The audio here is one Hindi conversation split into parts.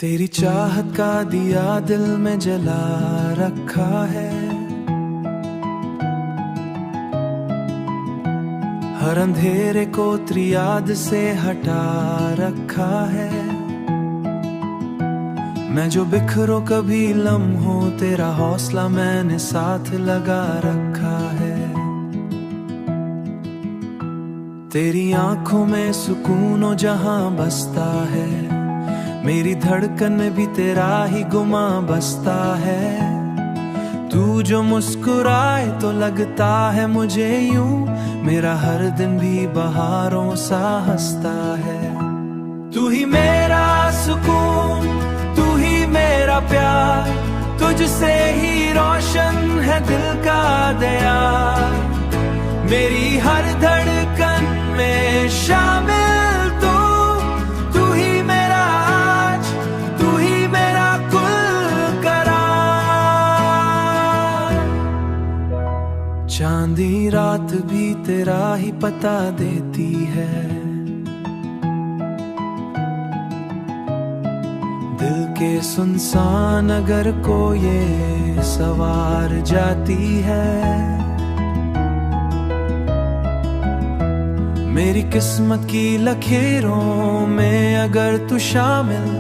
तेरी चाहत का दिया दिल में जला रखा है, हर अंधेरे को तेरी याद से हटा रखा है। मैं जो बिखरो कभी लम्हों तेरा हौसला मैंने साथ लगा रखा है। तेरी आंखों में सुकून जहां बसता है, मेरी धड़कन में भी तेरा ही गुमा बसता है। तू जो मुस्कुराए तो लगता है मुझे यूं, मेरा हर दिन भी बहारों सा हंसता है। तू ही मेरा सुकून, तू ही मेरा प्यार, तुझसे ही रोशन है दिल का दया। मेरी हर धड़कन में शामिल तू, तू ही मेरा आज, तू ही मेरा कुल करार। चांदी रात भी तेरा ही पता देती है, दिल के सुनसान अगर को ये सवार जाती है। मेरी किस्मत की लकीरों में अगर तू शामिल,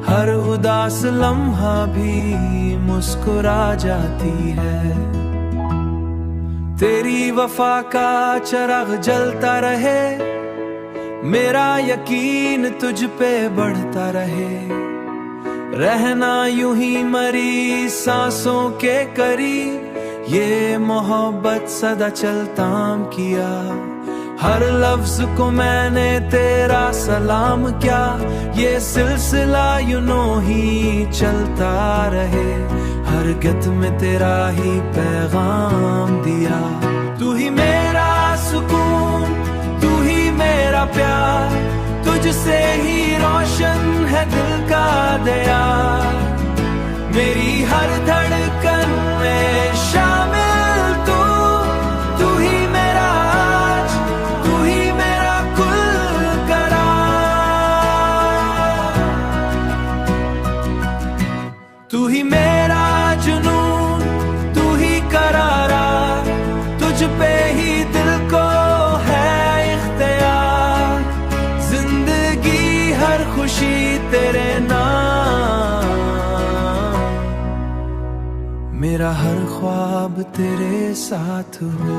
हर उदास लम्हा भी मुस्कुरा जाती है। तेरी वफा का चराग जलता रहे, मेरा यकीन तुझ पे बढ़ता रहे। रहना यूं ही मरी सांसों के करीब, ये मोहब्बत सदा चलता किया। हर लफ्ज को मैंने तेरा सलाम क्या, ये सिलसिला यूं ही चलता रहे। हर गत में तेरा ही पैगाम दिया। तू ही मेरा सुकून, तू ही मेरा प्यार, तुझसे ही रोशन है दिल का दया। मेरी हर धड़कन में शामिल तू, तू ही मेरा आज, तू ही मेरा कुल करार। तू ही मेरा जुनून, तू ही करारा, तुझ पे ही दिल को है इख्तियार। जिंदगी हर खुशी तेरे नाम, मेरा हर ख्वाब तेरे साथ हो।